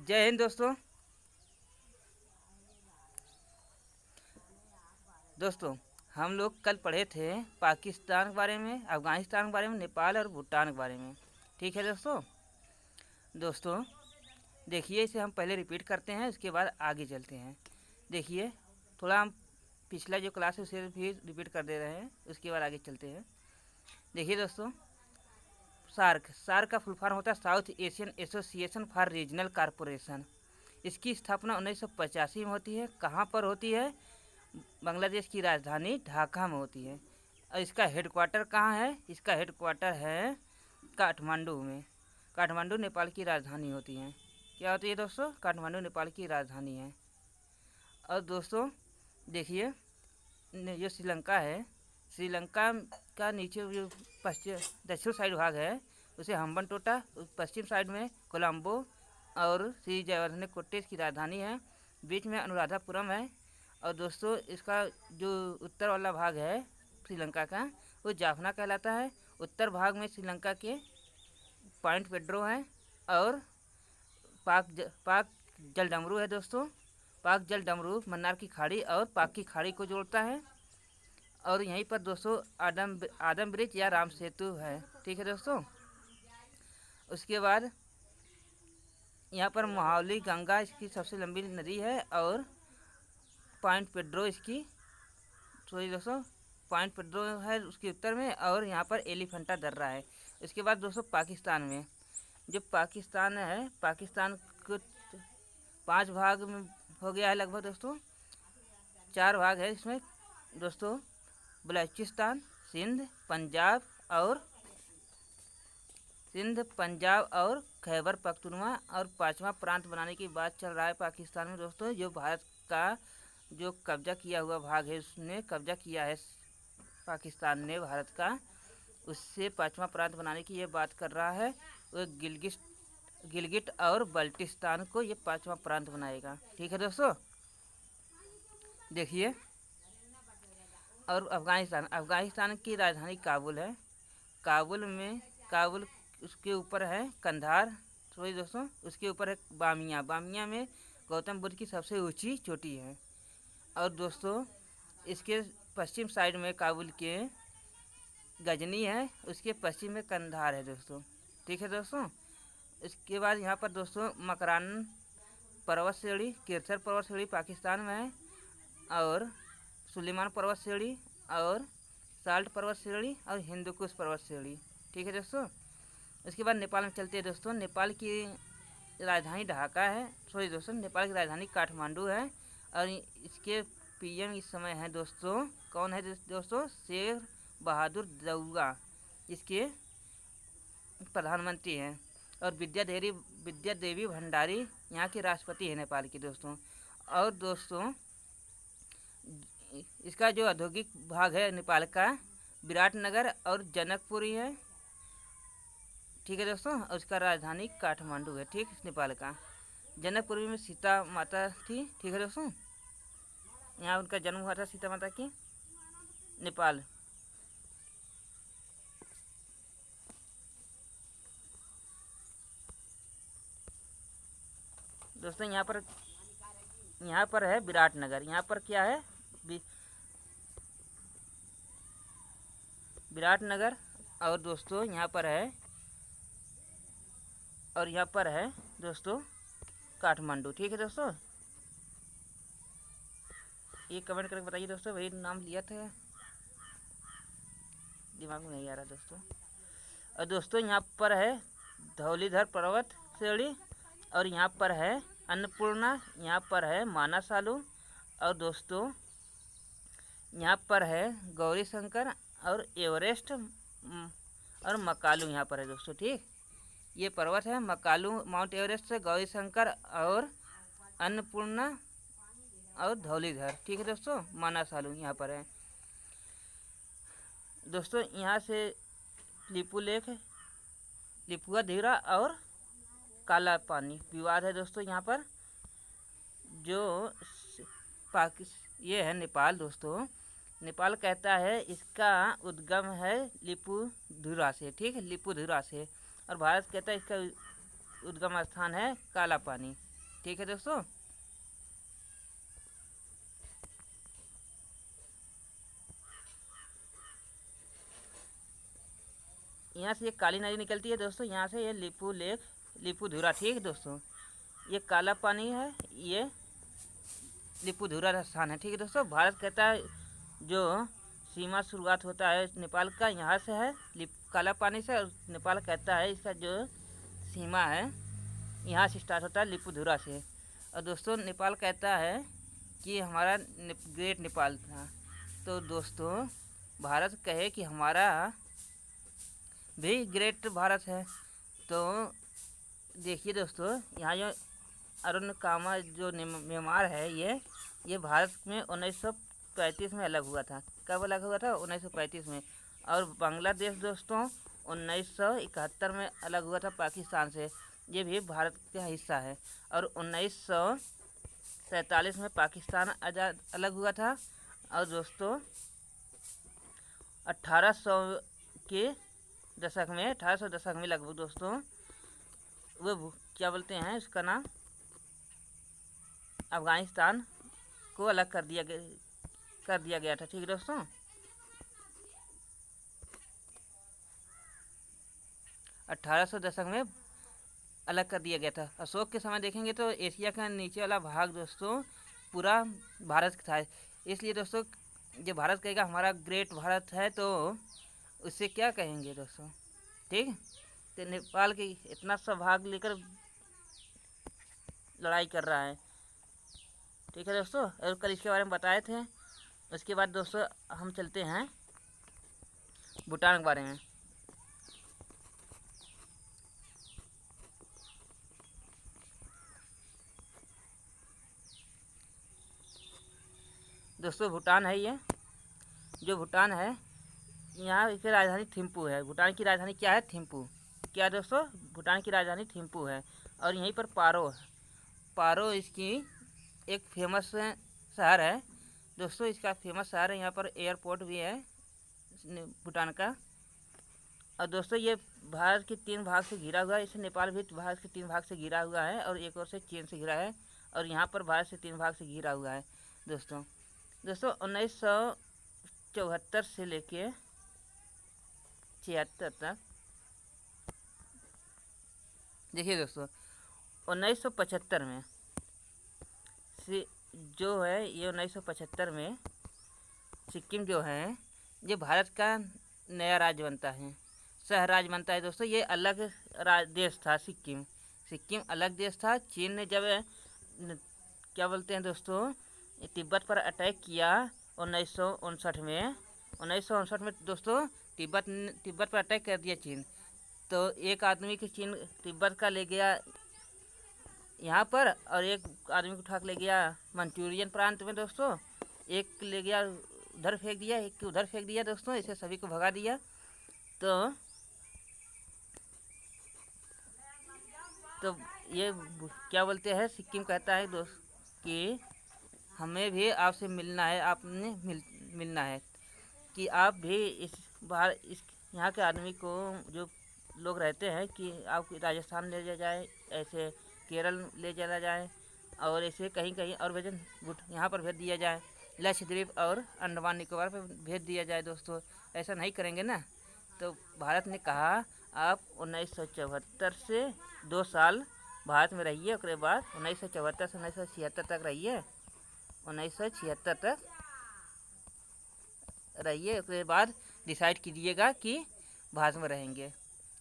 जय हिंद दोस्तों। दोस्तों, हम लोग कल पढ़े थे पाकिस्तान के बारे में, अफ़गानिस्तान के बारे में, नेपाल और भूटान के बारे में। ठीक है दोस्तों। दोस्तों देखिए, इसे हम पहले रिपीट करते हैं, उसके बाद आगे चलते हैं। देखिए, थोड़ा हम पिछला जो क्लास है उसे भी रिपीट कर दे रहे हैं, उसके बाद आगे चलते हैं। देखिए दोस्तों, सार्क सार्क का फुल फॉर्म होता है south Asian association for regional corporation. इसकी स्थापना 1985 में होती है। कहाँ पर होती है? बांग्लादेश की राजधानी ढाका में होती है। और इसका हेडक्वार्टर कहाँ है? इसका हेडक्वार्टर है काठमांडू में। काठमांडू नेपाल की राजधानी होती है। क्या होती है दोस्तों? काठमांडू नेपाल की राजधानी है। और दोस्तों देखिए, जो श्रीलंका है, श्रीलंका का नीचे जो पश्चिम दक्षिण साइड भाग है उसे हम्बनटोटा, पश्चिम साइड में कोलंबो और श्री जयवर्धने कोटेच की राजधानी है। बीच में अनुराधापुरम है। और दोस्तों इसका जो उत्तर वाला भाग है श्रीलंका का, वो जाफना कहलाता है। उत्तर भाग में श्रीलंका के पॉइंट पेड्रो है। और पाक जल डमरू है दोस्तों। पाक जल डमरू मन्नार की खाड़ी और पाक की खाड़ी को जोड़ता है। और यहीं पर दोस्तों आदम ब्रिज या राम सेतु है। ठीक है दोस्तों। उसके बाद यहाँ पर महावली गंगा इसकी सबसे लंबी नदी है। और पॉइंट पेड्रो इसकी, सॉरी दोस्तों, पॉइंट पेड्रो है उसके उत्तर में। और यहाँ पर एलिफेंटा दर्रा है। इसके बाद दोस्तों पाकिस्तान में, जो पाकिस्तान है, पाकिस्तान को 5 भाग में हो गया है लगभग दोस्तों। 4 भाग है इसमें दोस्तों, बलूचिस्तान, सिंध, पंजाब और खैबर पख्तूनख्वा। और 5वां प्रांत बनाने की बात चल रहा है पाकिस्तान में दोस्तों। जो भारत का जो कब्जा किया हुआ भाग है, उसने कब्जा किया है पाकिस्तान ने भारत का, उससे 5वां प्रांत बनाने की ये बात कर रहा है। वो गिलगिट और बल्टिस्तान को ये 5वां प्रांत बनाएगा। ठीक है दोस्तों। देखिए, और अफ़गानिस्तान की राजधानी काबुल है। काबुल उसके ऊपर है कंधार, सॉरी दोस्तों, उसके ऊपर है बामिया में गौतम बुद्ध की सबसे ऊंची चोटी है। और दोस्तों इसके पश्चिम साइड में काबुल के गजनी है, उसके पश्चिम में कंधार है दोस्तों। ठीक है दोस्तों। इसके बाद यहाँ पर दोस्तों मकरान पर्वत श्रेणी, किरसर पर्वत श्रेणी पाकिस्तान में है। और सुलेमान पर्वत श्रेणी और साल्ट पर्वत श्रेणी और हिंदुकुश पर्वत श्रेणी। ठीक है दोस्तों। उसके बाद नेपाल में चलते हैं दोस्तों। नेपाल की राजधानी ढाका है, सॉरी दोस्तों, नेपाल की राजधानी काठमांडू है। और इसके पीएम इस समय है दोस्तों, कौन है दोस्तों? शेर बहादुर देउवा इसके प्रधानमंत्री हैं। और विद्या देवी भंडारी यहाँ के राष्ट्रपति है नेपाल की दोस्तों। और दोस्तों इसका जो औद्योगिक भाग है नेपाल का, विराटनगर और जनकपुरी है। ठीक है दोस्तों। और उसका राजधानी काठमांडू है। ठीक, नेपाल का जनकपुरी में सीता माता थी। ठीक है दोस्तों, यहाँ उनका जन्म हुआ था सीता माता की। नेपाल दोस्तों, यहाँ पर है विराटनगर। यहाँ पर क्या है? विराटनगर। और दोस्तों यहाँ पर है, और यहाँ पर है दोस्तों काठमांडू। ठीक है दोस्तों। ये कमेंट करके बताइए दोस्तों, वही नाम लिया था, दिमाग में नहीं आ रहा दोस्तों। और दोस्तों यहाँ पर है धौलीधर पर्वत श्रेणी। और यहाँ पर है अन्नपूर्णा, यहाँ पर है मानसालू। और दोस्तों यहाँ पर है गौरी शंकर और एवरेस्ट और मकालू यहाँ पर है दोस्तों। ठीक, ये पर्वत है मकालू, माउंट एवरेस्ट से गौरी शंकर और अन्नपूर्णा और धौलीधर। ठीक है दोस्तों, मानसालू यहाँ पर है दोस्तों। यहाँ से लिपू लेक, लिपुआ धीरा और काला पानी विवाद है दोस्तों। यहाँ पर जो ये है नेपाल दोस्तों, नेपाल कहता है इसका उद्गम है लिपुधुरा से। ठीक है, लिपुधुरा से। और भारत कहता है इसका उद्गम स्थान है काला पानी। ठीक है दोस्तों। यहाँ से ये काली नदी निकलती है दोस्तों, यहाँ से ये लिपू लेक, लिपुधुरा, ठीक है दोस्तों। ये काला पानी है, ये लिपुधुरा स्थान है, ठीक है दोस्तों। भारत कहता है जो सीमा शुरुआत होता है नेपाल का, यहाँ से है काला पानी से, और नेपाल कहता है इसका जो सीमा है यहाँ से स्टार्ट होता है लिपुधुरा से। और दोस्तों नेपाल कहता है कि हमारा ग्रेट नेपाल था। तो दोस्तों भारत कहे कि हमारा भी ग्रेट भारत है। तो देखिए दोस्तों, यहाँ जो अरुण कामा जो मेमार है, ये भारत में 1935 में अलग हुआ था। कब अलग हुआ था? 1935 में। और बांग्लादेश दोस्तों 1971 में अलग हुआ था पाकिस्तान से, ये भी भारत का हिस्सा है। और 1947 में पाकिस्तान आज़ाद अलग हुआ था। और दोस्तों 1800 के दशक में, 1800 दशक में लगभग दोस्तों, वो क्या बोलते हैं इसका नाम, अफ़गानिस्तान को अलग कर दिया गया था, ठीक है दोस्तों। 1800 दशक में अलग कर दिया गया था। अशोक के समय देखेंगे तो एशिया का नीचे वाला भाग दोस्तों पूरा भारत था। इसलिए दोस्तों जो भारत कहेगा हमारा ग्रेट भारत है, तो उससे क्या कहेंगे दोस्तों, ठीक। तो नेपाल के इतना सा भाग लेकर लड़ाई कर रहा है, ठीक है दोस्तों। और कल इसके बारे में बताए थे। उसके बाद दोस्तों हम चलते हैं भूटान के बारे में। दोस्तों भूटान है, ये जो भूटान है, यहाँ की राजधानी थिम्पू है। भूटान की राजधानी क्या है? थिम्पू। क्या दोस्तों? भूटान की राजधानी थिम्पू है। और यहीं पर पारो इसकी एक फेमस शहर है दोस्तों, इसका फेमस शहर है। यहाँ पर एयरपोर्ट भी है भूटान का। और दोस्तों ये भारत के 3 भाग से घिरा हुआ है। इसे नेपाल भी भारत के 3 भाग से घिरा हुआ है, और एक और से चीन से घिरा है। और यहाँ पर भारत से 3 भाग से घिरा हुआ है दोस्तों। 1974 से लेके 76 तक, देखिए दोस्तों 1975 में से जो है, ये 1975 में सिक्किम जो है ये भारत का नया राज्य बनता है, सह राज्य बनता है दोस्तों। ये अलग देश था सिक्किम अलग देश था। चीन ने जब क्या बोलते हैं दोस्तों, तिब्बत पर अटैक किया 1959 में। 1959 में दोस्तों तिब्बत पर अटैक कर दिया चीन। तो एक आदमी की चीन तिब्बत का ले गया यहाँ पर, और एक आदमी को उठा के ले गया मंचूरियन प्रांत में दोस्तों। एक ले गया उधर फेंक दिया, एक को उधर फेंक दिया दोस्तों, इसे सभी को भगा दिया। तो ये क्या बोलते हैं, सिक्किम कहता है दोस्त कि हमें भी आपसे मिलना है, आपने मिलना है कि आप भी इस यहाँ के आदमी को, जो लोग रहते हैं, कि आप राजस्थान ले जा जाए, ऐसे केरल ले चला जाए, और ऐसे कहीं कहीं और भेजन यहाँ पर भेज दिया जाए, लक्षद्वीप और अंडमान निकोबार पर भेज दिया जाए दोस्तों। ऐसा नहीं करेंगे ना। तो भारत ने कहा आप 1974 से 2 साल भारत में रहिए, उसके बाद 1974 से 1976 तक रहिए, 1976 तक रहिए, उसके बाद डिसाइड कीजिएगा कि भारत में रहेंगे,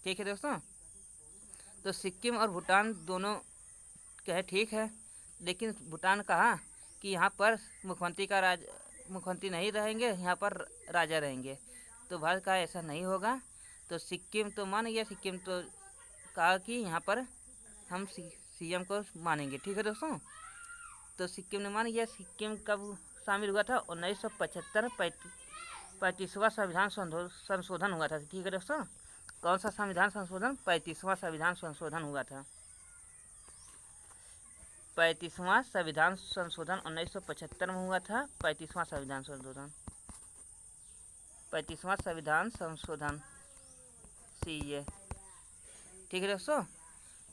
ठीक है दोस्तों। तो सिक्किम और भूटान दोनों कहे ठीक है, लेकिन भूटान कहा कि यहाँ पर मुख्यमंत्री नहीं रहेंगे, यहाँ पर राजा रहेंगे। तो भारत का ऐसा नहीं होगा। तो सिक्किम तो मान गया, सिक्किम तो कहा कि यहाँ पर हम सीएम को मानेंगे, ठीक है दोस्तों। तो सिक्किम ने मान गया। सिक्किम कब शामिल हुआ था? 1975 35वां संविधान संशोधन हुआ था, ठीक है दोस्तों। कौन सा संविधान संशोधन? 35वां संविधान संशोधन हुआ था। 35वां संविधान संशोधन 1975 में हुआ था। 35वां संविधान संशोधन, 35वां संविधान संशोधन CA, ठीक है दोस्तों।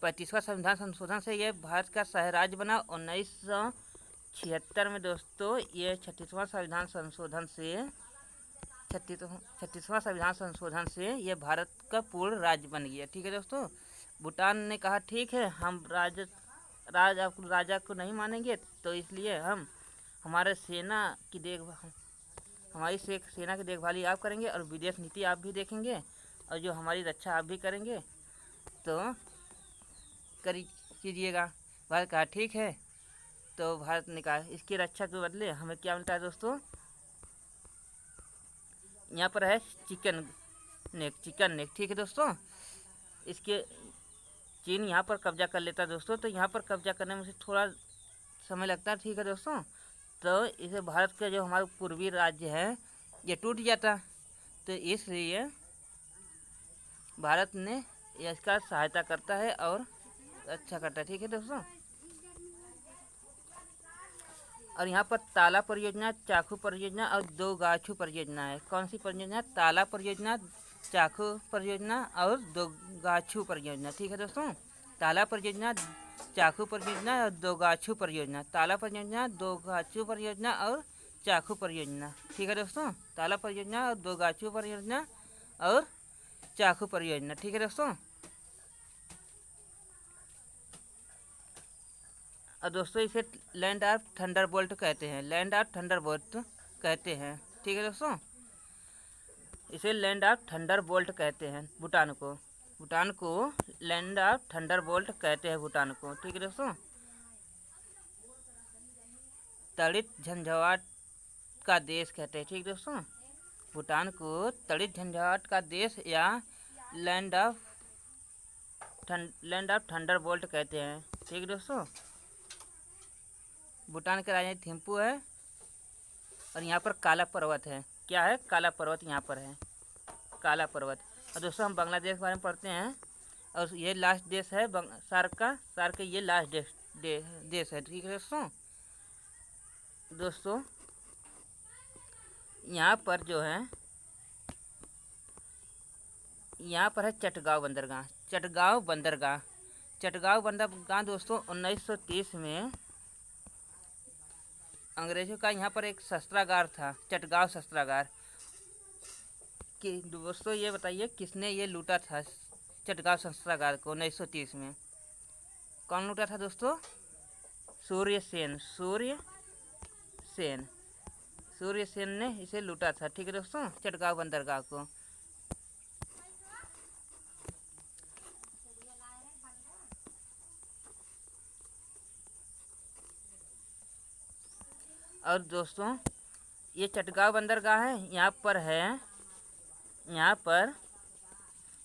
35वां संविधान संशोधन से ये भारत का सह राज्य बना। 1976 में दोस्तों ये 36वां संविधान संशोधन से 36वां संविधान संशोधन से ये भारत का पूर्ण राज्य बन गया। ठीक है दोस्तों। भूटान ने कहा ठीक है, हम राजा को नहीं मानेंगे, तो इसलिए हम हमारे हमारी सेना की देखभाली आप करेंगे और विदेश नीति आप भी देखेंगे और जो हमारी रक्षा आप भी करेंगे, तो कीजिएगा। भारत कहा ठीक है। तो भारत ने कहा इसकी रक्षा के बदले हमें क्या मिलता है दोस्तों, यहाँ पर है चिकन नेक। ठीक है दोस्तों। इसके चीन यहाँ पर कब्जा कर लेता है दोस्तों, तो यहाँ पर कब्जा करने में से थोड़ा समय लगता है। ठीक है दोस्तों। तो इसे भारत का जो हमारा पूर्वी राज्य है ये टूट जाता, तो इसलिए भारत ने इसका सहायता करता है और अच्छा करता है। ठीक है दोस्तों। और यहाँ पर ताला परियोजना, चाकू परियोजना और दो गाछू परियोजना है। कौन सी परियोजना? ताला परियोजना, चाकू परियोजना और दो गाछू परियोजना। ठीक है दोस्तों। ताला परियोजना, चाकू परियोजना और दो गाछू परियोजना। ताला परियोजना, दो गाछू परियोजना और चाकू परियोजना। ठीक है दोस्तों। ताला परियोजना और दो गाछू परियोजना और चाकू परियोजना। ठीक है दोस्तों। और दोस्तों इसे लैंड ऑफ थंडरबोल्ट कहते हैं। लैंड ऑफ थंडरबोल्ट कहते हैं। ठीक है दोस्तों। इसे लैंड ऑफ थंडरबोल्ट कहते हैं भूटान को लैंड ऑफ थंडरबोल्ट कहते हैं भूटान को। ठीक है दोस्तों। तड़ित झंझावात का देश कहते हैं। ठीक है दोस्तों। भूटान को तड़ित झंझावात का देश या लैंड ऑफ थंडरबोल्ट कहते हैं। ठीक है दोस्तों। भूटान की राजधानी थिम्पू है और यहाँ पर काला पर्वत है। क्या है? काला पर्वत यहाँ पर है, काला पर्वत। और दोस्तों हम बांग्लादेश के बारे में पढ़ते हैं और ये लास्ट देश है सार्क का ये लास्ट देश है। ठीक है दोस्तों यहाँ पर जो है यहाँ पर है चटगांव बंदरगाह दोस्तों 1930 में अंग्रेजों का यहाँ पर एक शस्त्रागार था, चटगांव शस्त्रागार। कि दोस्तों ये बताइए किसने ये लूटा था चटगांव शस्त्रागार को 1930 में? कौन लूटा था दोस्तों? सूर्य सेन ने इसे लूटा था। ठीक है दोस्तों। चटगांव बंदरगाह को। और दोस्तों ये चटगांव बंदरगाह है, यहाँ पर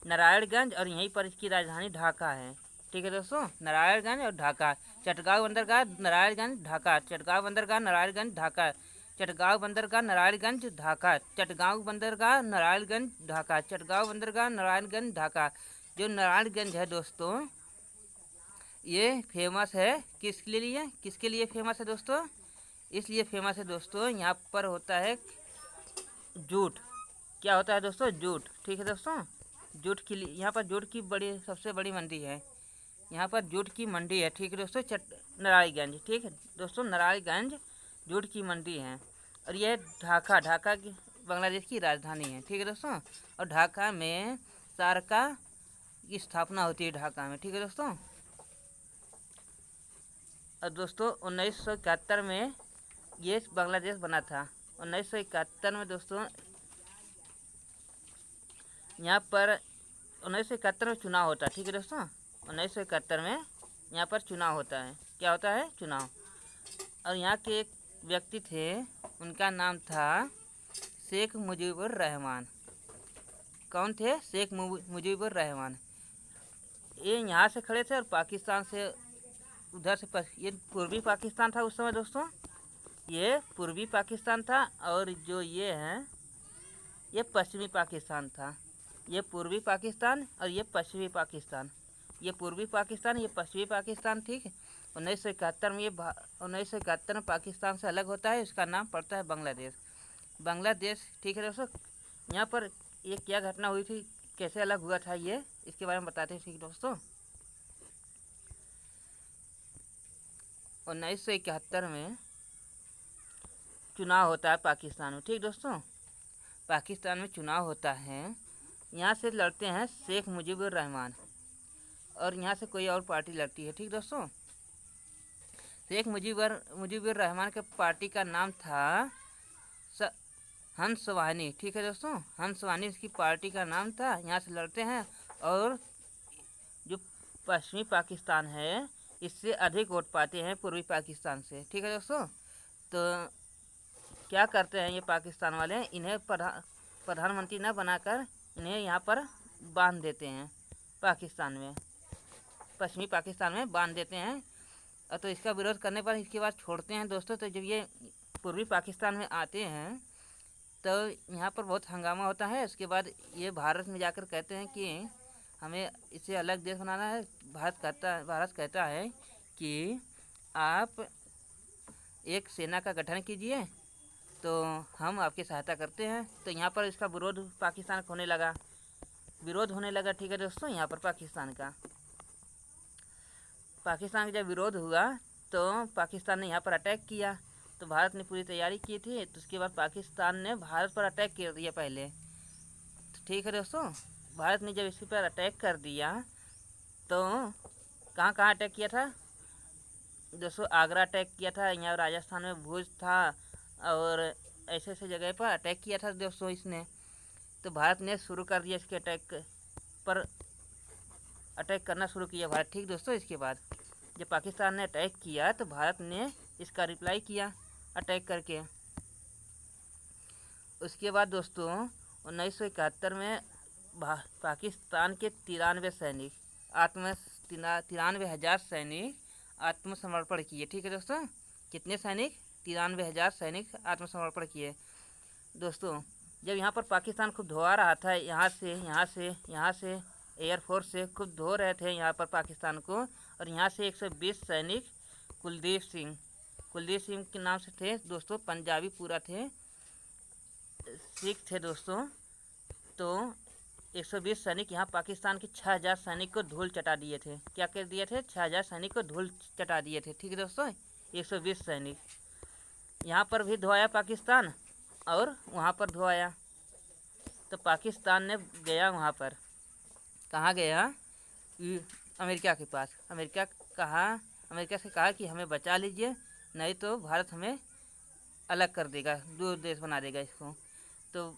नारायणगंज और यहीं पर इसकी राजधानी ढाका है। ठीक है दोस्तों। नारायणगंज और ढाका। चटगांव बंदरगाह नारायणगंज ढाका। चटगांव बंदरगाह नारायणगंज ढाका। चटगांव बंदरगाह नारायणगंज ढाका। चटगांव बंदरगाह नारायणगंज ढाका। चटगांव बंदरगाह नारायणगंज ढाका। जो नारायणगंज है दोस्तों ये फेमस है किसके लिए फेमस है दोस्तों? इसलिए फेमस है दोस्तों यहाँ पर होता है जूट। क्या होता है दोस्तों? जूट। ठीक है दोस्तों। जूट की यहाँ पर जूट की सबसे बड़ी मंडी है। यहाँ पर जूट की मंडी है। ठीक है दोस्तों। नारायणगंज। ठीक है दोस्तों। नारायणगंज जूट की मंडी है। और यह ढाका की बांग्लादेश की राजधानी है। ठीक है दोस्तों। और ढाका में सार्का की स्थापना होती है ढाका में। ठीक है दोस्तों। और दोस्तों 1971 में ये बांग्लादेश बना था। 1971 में दोस्तों यहाँ पर 1971 में चुनाव होता है। ठीक है दोस्तों। 1971 में यहाँ पर चुनाव होता है। क्या होता है? चुनाव। और यहाँ के एक व्यक्ति थे, उनका नाम था शेख मुजीबुर रहमान। कौन थे? शेख मुजीबुर रहमान। ये यहाँ से खड़े थे और पाकिस्तान से उधर से ये पूर्वी पाकिस्तान था उस समय दोस्तों। ये पूर्वी पाकिस्तान था और जो ये है ये पश्चिमी पाकिस्तान था। ये पूर्वी पाकिस्तान और ये पश्चिमी पाकिस्तान। ये पूर्वी पाकिस्तान, ये पश्चिमी पाकिस्तान। ठीक है। 1971 में 1971 में पाकिस्तान से अलग होता है, इसका नाम पड़ता है बांग्लादेश। ठीक है दोस्तों। यहाँ पर ये क्या घटना हुई थी, कैसे अलग हुआ था ये, इसके बारे में बताते हैं। ठीक दोस्तों। 1971 में चुनाव होता है पाकिस्तान में। ठीक दोस्तों, पाकिस्तान में चुनाव होता है। यहाँ से लड़ते हैं शेख मुजीबुर रहमान और यहाँ से कोई और पार्टी लड़ती है। ठीक दोस्तों, शेख मुजीबुर रहमान के पार्टी का नाम था हंस वाहिनी। ठीक है दोस्तों, हंस वाहिनी इसकी पार्टी का नाम था। यहाँ से लड़ते हैं और जो पश्चिमी पाकिस्तान है इससे अधिक वोट पाते हैं पूर्वी पाकिस्तान से। ठीक है दोस्तों, तो क्या करते हैं ये पाकिस्तान वाले, इन्हें प्रधानमंत्री न बनाकर इन्हें यहाँ पर बांध देते हैं पाकिस्तान में, पश्चिमी पाकिस्तान में बांध देते हैं। और तो इसका विरोध करने पर इसके बाद छोड़ते हैं दोस्तों। तो जब ये पूर्वी पाकिस्तान में आते हैं तो यहाँ पर बहुत हंगामा होता है। उसके बाद ये भारत में जाकर कहते हैं कि हमें इसे अलग देश बनाना है। भारत कहता है कि आप एक सेना का गठन कीजिए तो हम आपकी सहायता करते हैं। तो यहाँ पर इसका विरोध पाकिस्तान का विरोध होने लगा। ठीक है दोस्तों, यहाँ पर पाकिस्तान का जब विरोध हुआ तो पाकिस्तान ने यहाँ पर अटैक किया। तो भारत ने पूरी तैयारी की थी, तो उसके बाद पाकिस्तान ने भारत पर अटैक कर दिया पहले। तो ठीक है दोस्तों, भारत ने जब इसी पर अटैक कर दिया तो कहाँ अटैक किया था दोस्तों? आगरा अटैक किया था, यहाँ राजस्थान में भुज था और ऐसे ऐसे जगह पर अटैक किया था दोस्तों इसने। तो भारत ने शुरू कर दिया इसके अटैक करना शुरू किया भारत। ठीक दोस्तों, इसके बाद जब पाकिस्तान ने अटैक किया तो भारत ने इसका रिप्लाई किया अटैक करके। उसके बाद दोस्तों 1971 में पाकिस्तान के 93,000 सैनिक आत्मसमर्पण किए। ठीक है दोस्तों, कितने सैनिक? 93,000 सैनिक आत्मसमर्पण किए दोस्तों। जब यहाँ पर पाकिस्तान खूब धोआ रहा था, यहाँ से एयरफोर्स से खूब धो रहे थे यहाँ पर पाकिस्तान को। और यहाँ से 120 सैनिक कुलदीप सिंह के नाम से थे दोस्तों, पंजाबी पूरा थे, सिख थे दोस्तों। तो 120 सैनिक यहाँ पाकिस्तान के 6,000 सैनिक को धूल चटा दिए थे। क्या कर दिए थे? 6,000 सैनिक को धूल चटा दिए थे। ठीक है दोस्तों, 120 सैनिक यहाँ पर भी धोआया पाकिस्तान और वहाँ पर धोआया। तो पाकिस्तान ने गया वहाँ पर, कहाँ गया? अमेरिका के पास। अमेरिका से कहा कि हमें बचा लीजिए, नहीं तो भारत हमें अलग कर देगा, दूर देश बना देगा इसको। तो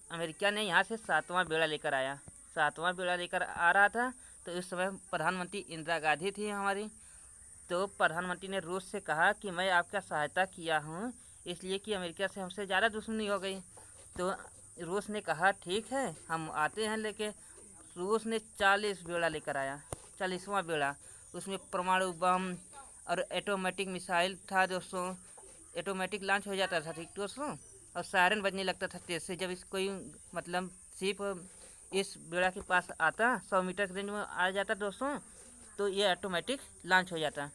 अमेरिका ने यहाँ से 7वां बेड़ा लेकर आ रहा था। तो उस समय प्रधानमंत्री इंदिरा गांधी थी हमारी। तो प्रधानमंत्री ने रूस से कहा कि मैं आपका सहायता किया हूँ इसलिए कि अमेरिका से हमसे ज़्यादा दुश्मनी हो गई। तो रूस ने कहा ठीक है हम आते हैं लेके। रूस ने 40 बेड़ा लेकर आया, 40वां बेड़ा। उसमें परमाणु बम और एटोमेटिक मिसाइल था दोस्तों। एटोमेटिक लॉन्च हो जाता था। ठीक दोस्तों, और सायरन बजने लगता था तेज से। जब इस कोई मतलब शिप इस बेड़ा के पास आता, 100 मीटर की रेंज में आ जाता दोस्तों, तो ये ऑटोमेटिक लॉन्च हो जाता।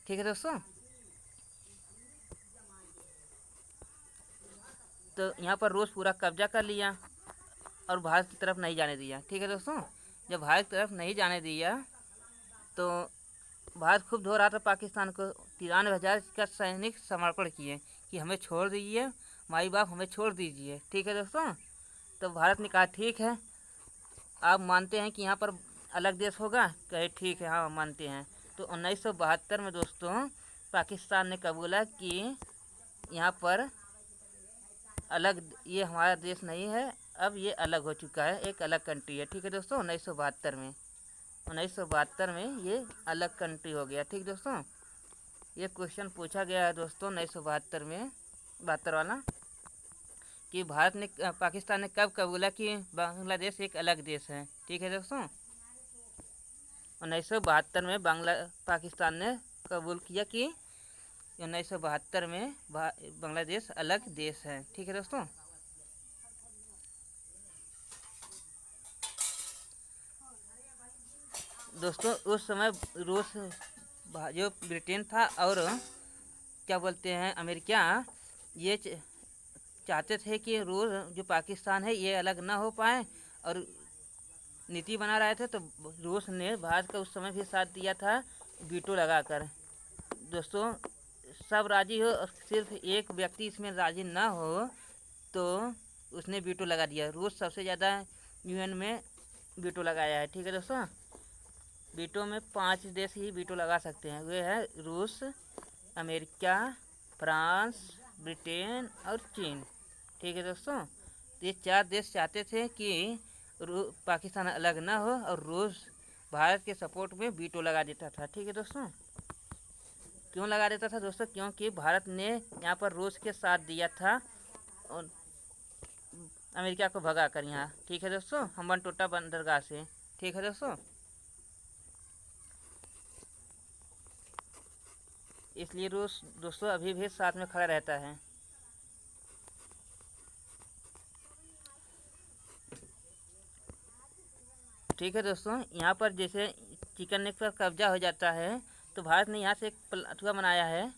ठीक है दोस्तों, तो यहाँ पर रूस पूरा कब्जा कर लिया और भारत की तरफ नहीं जाने दिया। ठीक है दोस्तों, जब भारत की तरफ नहीं जाने दिया तो भारत खूब धो रहा था पाकिस्तान को। 93,000 का सैनिक समर्पण किए कि हमें छोड़ दीजिए, माई बाप हमें छोड़ दीजिए। ठीक है दोस्तों, तो भारत ने कहा ठीक है, आप मानते हैं कि यहाँ पर अलग देश होगा? कहे ठीक है, हाँ मानते हैं। तो 1972 में दोस्तों पाकिस्तान ने कबूला कि यहाँ पर ये हमारा देश नहीं है, अब ये अलग हो चुका है, एक अलग कंट्री है। ठीक है दोस्तों, 1972 में ये अलग कंट्री हो गया। ठीक दोस्तों, ये क्वेश्चन पूछा गया है दोस्तों 1972 में, 72 वाला, कि पाकिस्तान ने कब कबूला कि बांग्लादेश एक अलग देश है। ठीक है दोस्तों, 1972 में पाकिस्तान ने कबूल किया कि 1972 में बांग्लादेश अलग देश है। ठीक है दोस्तों उस समय रूस जो ब्रिटेन था और क्या बोलते हैं अमेरिका, ये चाहते थे कि रूस जो पाकिस्तान है ये अलग ना हो पाए और नीति बना रहे थे। तो रूस ने भारत का उस समय भी साथ दिया था वीटो लगाकर। दोस्तों सब राजी हो और सिर्फ एक व्यक्ति इसमें राजी ना हो तो उसने वीटो लगा दिया। रूस सबसे ज़्यादा यूएन में वीटो लगाया है। ठीक है दोस्तों, वीटो में 5 देश ही वीटो लगा सकते हैं, वे है रूस, अमेरिका, फ्रांस, ब्रिटेन और चीन। ठीक है दोस्तों, ये 4 देश चाहते थे कि पाकिस्तान अलग ना हो और रूस भारत के सपोर्ट में वीटो लगा देता था। ठीक है दोस्तों, क्यों लगा देता था दोस्तों? क्योंकि भारत ने यहाँ पर रूस के साथ दिया था और अमेरिका को भगा कर यहाँ। ठीक है दोस्तों, हम्बनटोटा बंदरगाह से। ठीक है दोस्तों, इसलिए रूस दोस्तों अभी भी साथ में खड़ा रहता है। ठीक है दोस्तों, यहाँ पर जैसे चिकन नेक पर कब्जा हो जाता है तो भारत ने यहाँ से एक प्लाटुआ बनाया है,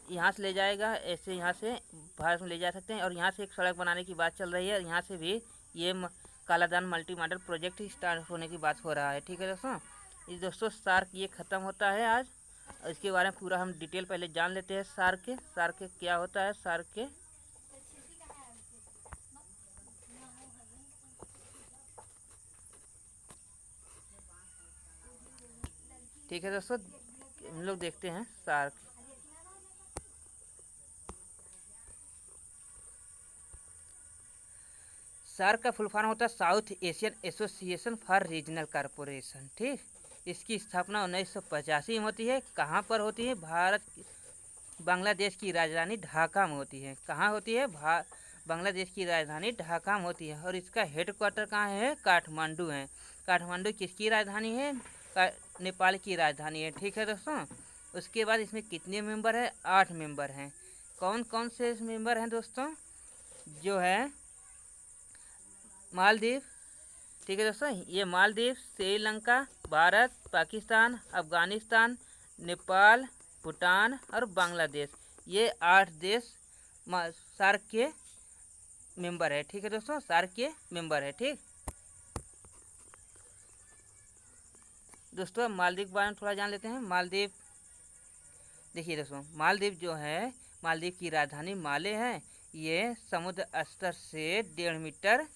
यहाँ से ले जाएगा, ऐसे यहाँ से भारत में ले जा सकते हैं। और यहाँ से एक सड़क बनाने की बात चल रही है, यहाँ से भी ये Kaladan multi modal project start होने की बात हो रहा है। ठीक है दोस्तों, ये दोस्तों सार्क ये ख़त्म होता है आज, और इसके बारे में पूरा हम डिटेल पहले जान लेते हैं। सार्क क्या होता है? सार्क ठीक है दोस्तों, हम लोग देखते हैं सार्क। सार्क का फुल फॉर्म होता है south Asian association for regional corporation. ठीक, इसकी स्थापना 1985 में होती है। कहाँ पर होती है? बांग्लादेश की राजधानी ढाका में होती है। कहाँ होती है? बांग्लादेश की राजधानी ढाका में होती है। और इसका हेडक्वार्टर कहाँ है? काठमांडू है। काठमांडू किसकी राजधानी है? नेपाल की राजधानी है। ठीक है दोस्तों, उसके बाद इसमें कितने मेंबर हैं? 8 मेंबर हैं। कौन कौन से मेंबर हैं दोस्तों? जो है मालदीव। ठीक है दोस्तों, ये मालदीव, श्रीलंका, भारत, पाकिस्तान, अफगानिस्तान, नेपाल, भूटान और बांग्लादेश, ये 8 देश सार्क के मेंबर है। ठीक है दोस्तों, सार्क के मेंबर है। ठीक दोस्तों, मालदीव के बारे में थोड़ा जान लेते हैं। मालदीव देखिए दोस्तों, मालदीव जो है, मालदीव की राजधानी माले है। ये समुद्र स्तर से 1.5 मीटर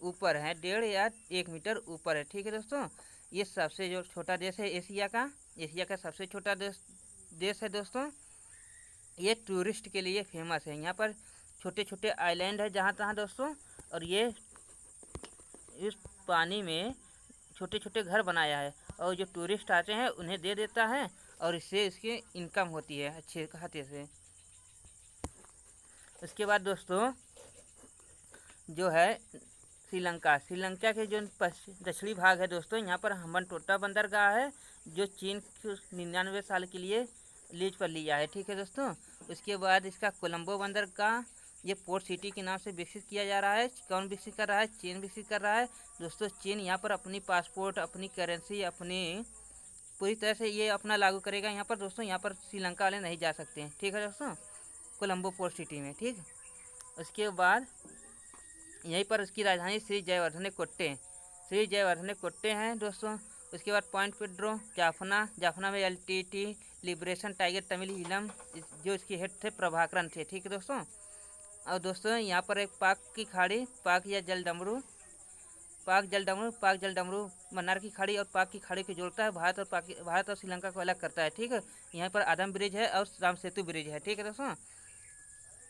ऊपर है, 1.5 या 1 मीटर ऊपर है। ठीक है दोस्तों, ये सबसे जो छोटा देश है एशिया का सबसे छोटा देश है दोस्तों। ये टूरिस्ट के लिए फेमस है। यहाँ पर छोटे छोटे आइलैंड है जहाँ तहाँ दोस्तों, और ये इस पानी में छोटे छोटे घर बनाया है, और जो टूरिस्ट आते हैं उन्हें दे देता है, और इससे इसकी इनकम होती है अच्छे खाते से। उसके बाद दोस्तों जो है श्रीलंका के जो दक्षिणी भाग है दोस्तों, यहाँ पर हम्बनटोटा बंदरगाह है, जो चीन 99 साल के लिए लीज पर लिया है। ठीक है दोस्तों, उसके बाद इसका कोलंबो बंदरगाह, ये पोर्ट सिटी के नाम से विकसित किया जा रहा है। कौन विकसित कर रहा है? चीन विकसित कर रहा है दोस्तों। चीन यहाँ पर अपनी पासपोर्ट, अपनी करेंसी, अपनी पूरी तरह से ये अपना लागू करेगा यहाँ पर दोस्तों। यहाँ पर श्रीलंका वाले नहीं जा सकते हैं। ठीक है दोस्तों, कोलंबो पोर्ट सिटी में। ठीक, उसके बाद यहीं पर उसकी राजधानी श्री जयवर्धने कोट्टे हैं दोस्तों। उसके बाद पॉइंट पेड्रो, जाफना में एलटीटी लिबरेशन टाइगर तमिल जो इसके हेड थे प्रभाकरन थे। ठीक है दोस्तों, और दोस्तों यहाँ पर एक पाक जल डमरू मन्नार की खाड़ी और पाक की खाड़ी को जोड़ता है। भारत और श्रीलंका को अलग करता है। ठीक है, यहाँ पर आदम ब्रिज है और राम सेतु ब्रिज है। ठीक है दोस्तों,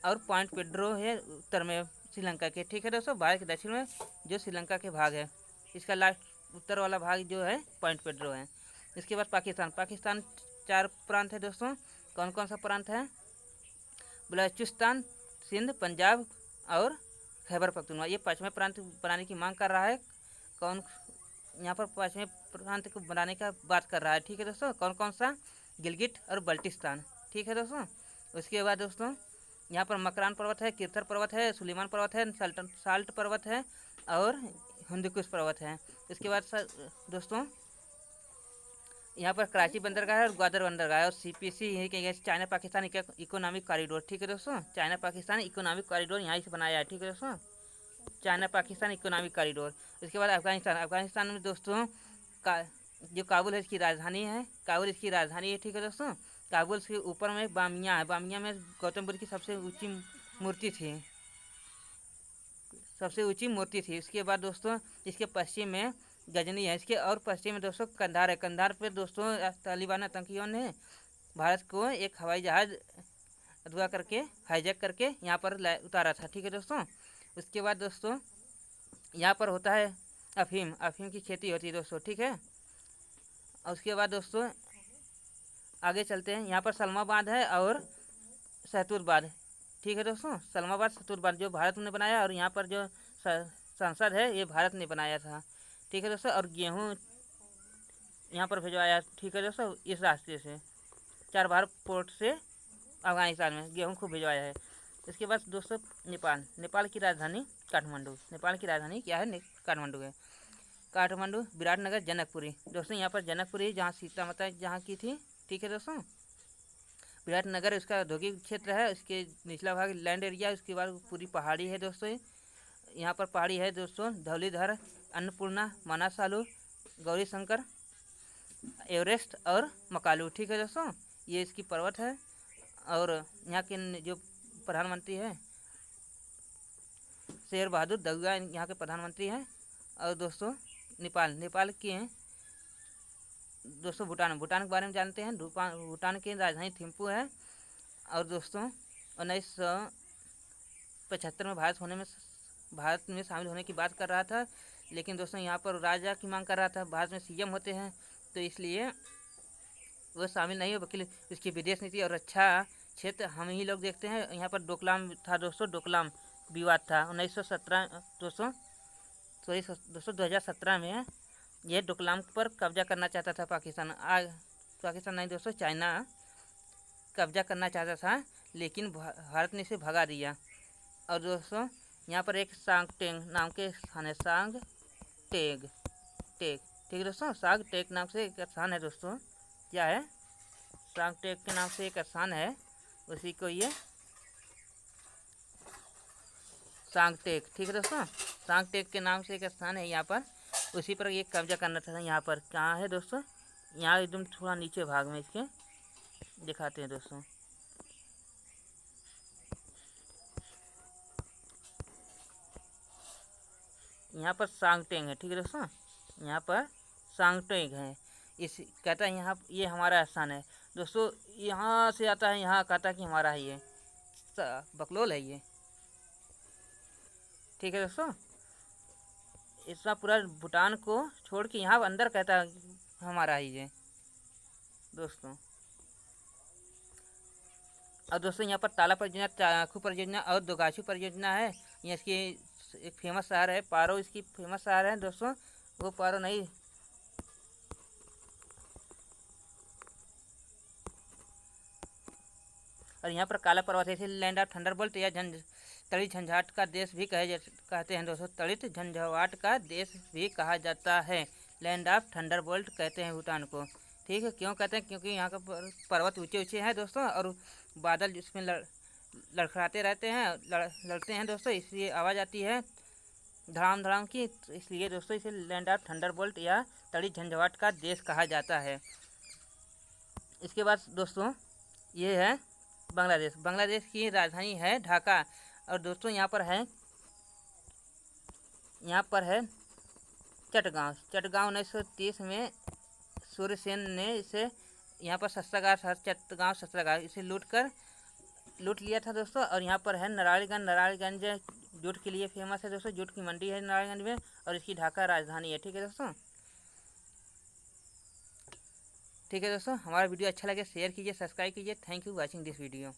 और पॉइंट पेड्रो है उत्तर में श्रीलंका के। ठीक है दोस्तों, भारत के दक्षिण में जो श्रीलंका के भाग है, इसका लास्ट उत्तर वाला भाग जो है पॉइंट पेड्रो है। इसके बाद पाकिस्तान 4 प्रांत है दोस्तों। कौन कौन सा प्रांत है? बलूचिस्तान, सिंध, पंजाब और खैबर पख्तूनख्वा। ये 5वें प्रांत बनाने की मांग कर रहा है। कौन यहाँ पर 5वें प्रांत को बनाने का बात कर रहा है? ठीक है दोस्तों, कौन कौन सा? गिलगिट और बल्टिस्तान। ठीक है दोस्तों, उसके बाद दोस्तों यहाँ पर मकरान पर्वत है, किरथर पर्वत है, सुलेमान पर्वत है, साल्ट पर्वत है और हिंदुकुश पर्वत है। इसके बाद दोस्तों यहाँ पर कराची बंदरगाह है और ग्वादर बंदरगाह है, और सीपीसी यही कहेंगे चाइना पाकिस्तान इकोनॉमिक कॉरिडोर। ठीक है दोस्तों, चाइना पाकिस्तान इकोनॉमिक कॉरिडोर यहाँ से बनाया है। ठीक है दोस्तों, चाइना पाकिस्तान इकोनॉमिक कॉरिडोर। इसके बाद अफगानिस्तान में दोस्तों जो काबुल है इसकी राजधानी है। ठीक है दोस्तों, काबुल के ऊपर में बामिया है, बामिया में गौतम बुद्ध की सबसे ऊंची मूर्ति थी, सबसे ऊंची मूर्ति थी। इसके बाद दोस्तों इसके पश्चिम में गजनी है, इसके और पश्चिम में दोस्तों कंधार है। कंधार पे दोस्तों तालिबान आतंकियों ने भारत को एक हवाई जहाज अगवा करके हाईजैक करके यहाँ पर उतारा था। ठीक है दोस्तों। उसके बाद दोस्तों यहाँ पर होता है अफीम, अफीम की खेती होती है दोस्तों। ठीक है। और उसके बाद दोस्तों आगे चलते हैं। यहाँ पर सलमाबाद है और सहतूरबाद। ठीक है दोस्तों, सलमाबाद सहतूरबाद जो भारत ने बनाया, और यहाँ पर जो संसद है ये भारत ने बनाया था। ठीक है दोस्तों। और गेहूँ यहाँ पर भिजवाया। ठीक है दोस्तों, इस रास्ते से चाबहार पोर्ट से अफगानिस्तान में गेहूँ खूब भिजवाया है। इसके बाद दोस्तों नेपाल, नेपाल की राजधानी काठमांडू, नेपाल की राजधानी क्या है? काठमांडू है। काठमांडू, विराटनगर, जनकपुरी। दोस्तों यहाँ पर जनकपुरी जहाँ सीता माता जहाँ की थी। ठीक है दोस्तों। विराटनगर इसका औद्योगिक क्षेत्र है, इसके निचला भाग लैंड एरिया, उसके बाद पूरी पहाड़ी है दोस्तों। यहाँ पर पहाड़ी है दोस्तों, धौलीधर, अन्नपूर्णा, मानसालू, गौरी शंकर, एवरेस्ट और मकालू। ठीक है दोस्तों, ये इसकी पर्वत है। और यहाँ के जो प्रधानमंत्री है शेर बहादुर दउआ, यहाँ के प्रधानमंत्री हैं। और दोस्तों नेपाल, नेपाल के हैं दोस्तों भूटान, भूटान के बारे में जानते हैं। भूटान की राजधानी थिम्पू है। और दोस्तों 1975 में भारत में शामिल होने की बात कर रहा था, लेकिन दोस्तों यहाँ पर राजा की मांग कर रहा था। भारत में सीएम होते हैं तो इसलिए वो शामिल नहीं हो, बल्कि उसकी विदेश नीति और रक्षा क्षेत्र हम ही लोग देखते हैं। यहाँ पर डोकलाम था दोस्तों, डोकलाम विवाद था 1917 दोस्तों 2017 में यह डोकलाम पर कब्जा करना चाहता था पाकिस्तान। पाकिस्तान नहीं दोस्तों, चाइना कब्जा करना चाहता था, लेकिन भारत ने इसे भगा दिया। और दोस्तों यहाँ पर एक सांगटेंग नाम के स्थान है, सांगटेग टेक। ठीक है दोस्तों, सांगटेक नाम से एक स्थान है दोस्तों। क्या है? सांगटेक के नाम से एक स्थान है, उसी को ये सांगटेक। ठीक है दोस्तों, सांगटेक के नाम से एक स्थान है यहाँ पर, उसी पर ये कब्जा करना था। यहाँ पर कहाँ है दोस्तों? यहाँ एकदम थोड़ा नीचे भाग में इसके दिखाते हैं दोस्तों। यहाँ पर सांगटेंग है। ठीक है दोस्तों, यहाँ पर सांगटेंग है। इस कहता है यहाँ ये हमारा स्थान है दोस्तों। यहाँ से आता है, यहाँ कहता है कि हमारा है ये बकलोल है ये। ठीक है दोस्तों, इसका पूरा भूटान को छोड़ के यहाँ अंदर कहता है हमारा ही ये दोस्तों। और दोस्तों यहाँ पर ताला परियोजना, चाकू परियोजना और दोगाछू परियोजना है। ये इसकी एक फेमस शहर है पारो, इसकी फेमस शहर है दोस्तों। वो पारो नहीं, और यहाँ पर काला पर्वत है, इसे लैंड ऑफ थंडरबोल्ट या तड़ित झंझावाट का देश भी कहते हैं दोस्तों। तड़ित झंझावाट का देश भी कहा जाता है, लैंड ऑफ थंडरबोल्ट कहते हैं भूटान को। ठीक है, क्यों कहते हैं? क्योंकि यहाँ का पर्वत ऊंचे ऊंचे हैं दोस्तों, और बादल जिसमें लड़खड़ाते रहते हैं, लड़ते हैं दोस्तों, इसलिए आवाज़ आती है धड़ाम धड़ाम की। इसलिए दोस्तों इसे लैंड ऑफ थंडरबोल्ट या तड़ित झंझावाट का देश कहा जाता है। इसके बाद दोस्तों ये है बांग्लादेश। बांग्लादेश की राजधानी है ढाका। और दोस्तों यहाँ पर है चटगांव। चटगांव 1930 में सूर्यसेन ने इसे यहाँ पर शस्त्रागार, चटगांव शस्त्रागार, इसे लूट लिया था दोस्तों। और यहाँ पर है नारायणगंज। नारायणगंज जूट के लिए फेमस है दोस्तों, जूट की मंडी है नारायणगंज में, और इसकी ढाका राजधानी है। ठीक है दोस्तों। ठीक है दोस्तों, हमारा वीडियो अच्छा लगे शेयर कीजिए, सब्सक्राइब कीजिए। Thank you watching this video.